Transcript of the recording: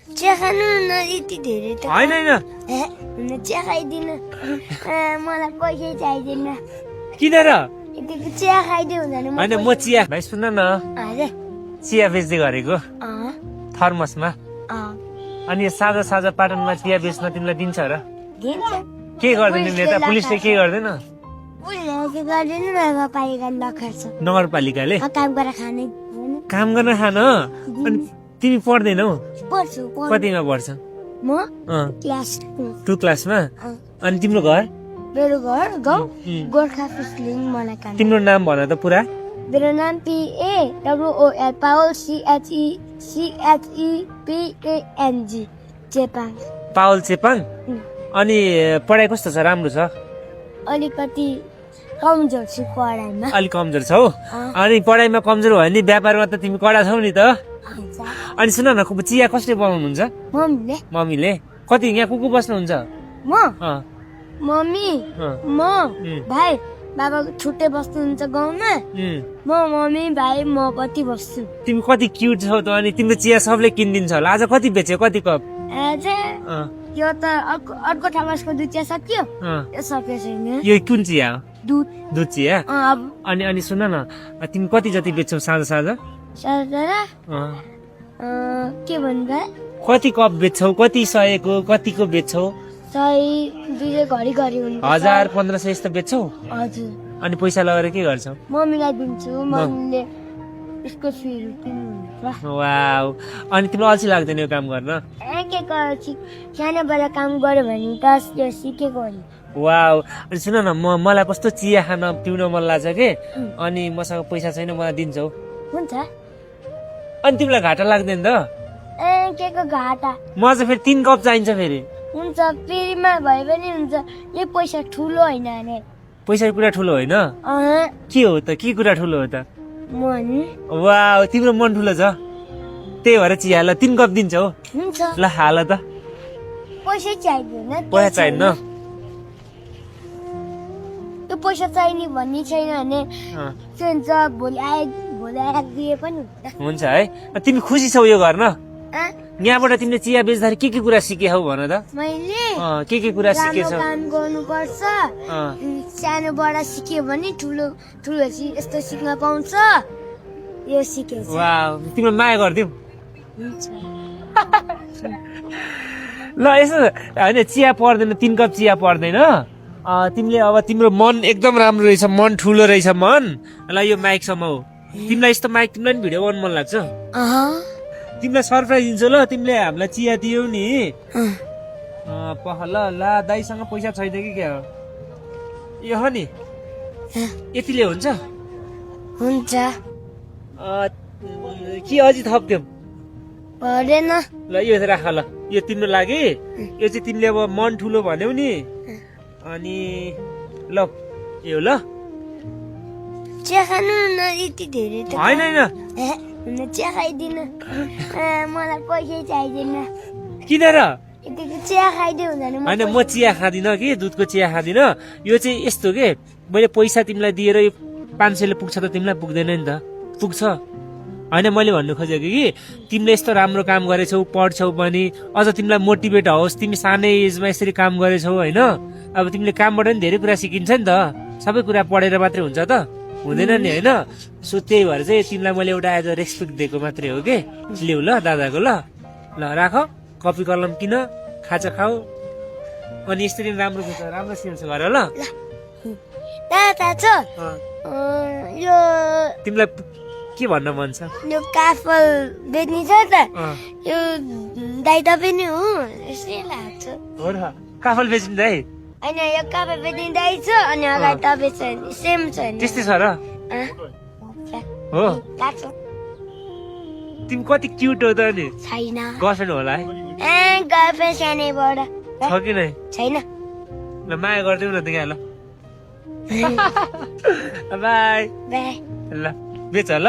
चिया खानु न यति धेरै त होइन चिया खाइदिनु मलाई पैसै चाहिँदैन किन र यतिको चिया खाइदियो हुँदैन होइन म चिया भाइ सुन न हजुर चिया बेच्दै गरेको थर्मसमा अनि यो साझा साझा पाटनमा चिया बेच्न तिमीलाई दिन्छ र दिन्छ के गर्दैन नेता पुलिसले के गर्दैन पुलिसले के गर्दैन नगरपालिका नखर्छ नगरपालिकाले काम गरेर खाने काम गर्न खान अनि तिमी पढ्दैनौ पढ्छु कतिमा पढ्छ म क्लास 2 क्लासमा अनि तिम्रो घर मेरो घर गाउँ गोर्खा फिसलिङ मलाई काम तिम्रो नाम भन त पुरा मेरो नाम PAWOL पावल CHEPANG चेपाङ पावल चेपाङ अनि पढाइ कस्तो छ राम्रो छ अलिकति कमजोर छु पढाइमा अलिक कमजोर छौ अनि पढाइमा कमजोर भयो नि व्यापारमा त तिमी कडा छौ नि त अनि सुन न चिया कसले बनाउनुहुन्छ मम्मीले कति यहाँ को बस्नुहुन्छ म मम्मी म भाइ बाबा छुट्टै बस्नुहुन्छ गाउँमा म मम्मी भाइ म कति बस्छु तिमी कति क्युट छौ त अनि तिम्रो चिया सबले किनिदिन्छ होला आज कति बेच्यो कति कप यो त अर्को ठाउँको दुध चिया सक्यो यो सक्यो छैन यो कुन चिया हो दुध चिया अनि सुन न तिमी कति जति बेच्छौ साँझ साँझ के भन्दा कति कप बेच्छौ कति सयको कतिको बेच्छौ 100 घरि घरि हुन्छ 1000-1500 यस्तो बेच्छौ हजुर अनि पैसा लगाएर के गर्छौ मम्मीलाई दिन्छु मम्मीले यसको फिर किन्नुहुन्छ वाउ अनि तिमीलाई अल्छी लाग्दैन यो काम गर्न के गर्छु सानोबाट काम गर्यो भने त यो सिकेको हो नि वाउ अनि सुन न मलाई कस्तो चिया खान पिउन मन लाग्छ के अनि मसँग पैसा छैन मलाई दिन्छौ हुन्छ अनि तिमीलाई घाटा लाग्दैन त के को घाटा म चाहिँ फेरि 3 कप चाहिन्छ फेरि हुन्छ फेरिमा भए पनि हुन्छ यो पैसा ठुलो होइन नि पैसा कुरा ठुलो होइन के हो त के कुरा ठुलो हो त मन वाउ तिम्रो मन ठुलो छ त्यही भएर चिया ल 3 कप दिन्छौ हुन्छ ल हाल त पैसा चाहिँदैन पैसा चाहिन्न त्यो पैसा चाहिने भन्ने छैन भने हुन्छ भोलि आए दिए पनि हुन्छ है तिमी खुसी छौ यो गर्न यहाँबाट तिमीले चिया बेच्दाखेरि के कुरा सिकेछौ भन त मैले के कुरा सिकेछौ काम गर्नुपर्छ सानोबाट सिक्यो भने ठुलो ठुलो यस्तो सिक्न पाउँछ यो सिकेछ वाउ तिम्रो माया गर्दियौ ल यसो होइन चिया पर्दैन 3 कप चिया पर्दैन तिमीले अब तिम्रो मन एकदम राम्रो रहेछ मन ठुलो रहेछ मन ल यो माइक समाऊ तिमीलाई यस्तो माइक तिमीलाई पनि भिडियो बनाउन मन लाग्छ तिमीलाई सरप्राइज दिन्छु ल तिमीले हामीलाई चिया दियौ नि ल दाइसँग पैसा छैन कि क्या हो यो हो नि यतिले हुन्छ कि अझै थप्थ्यौ पर्दैन ल यो राख ल यो तिम्रो लागि यो चाहिँ तिमीले अब मन ठुलो भन्यौ नि अनि ल यो ल चिया खानु न यति धेरै त होइन चिया खाइदिनु मलाई पैसै चाहिँदैन किन र यतिको चिया खाइदियो हुँदैन होइन म चिया खाँदिनँ कि दुधको चिया खाँदिनँ यो चाहिँ यस्तो के मैले पैसा तिमीलाई दिएर यो 500ले पुग्छ त तिमीलाई पुग्दैन नि त पुग्छ होइन मैले भन्नु खोजेको कि तिमीले यस्तो राम्रो काम गरेछौ पढ्छौ पनि अझ तिमीलाई मोटिभेट होस् तिमी सानै एजमा यसरी काम गरेछौ होइन अब तिमीले कामबाट नि धेरै कुरा सिकिन्छ नि त सबै कुरा पढेर मात्रै हुन्छ त हुँदैन नि होइन सो त्यही भएर चाहिँ तिमीलाई मैले एउटा एज अ रेस्पेक्ट दिएको मात्रै हो कि लिऊ ल दादाको ल राख कपी कलम किन खाजा खाऊ अनि यसरी राम्रो सेल्स गर ल यो तिमीलाई के भन्न मन छ यो काफल बेच्ने छ त यो दाइ तपाईँ नि हो यसै लाग्छ हो र काफल बेच्ने दाइ होइन यो काफल बेच्ने दाइ छ अनि अगाडि तपाईँ छ सेम छ नि त्यस्तै छ र हो तिमी कति क्युट हो त नि छैन गर्लफ्रेन्ड होला है गर्लफ्रेन्ड सानैबाट छ कि नै छैन ल माया गरिदेऊ न त यहाँ ल बाई बाई ल बेच ल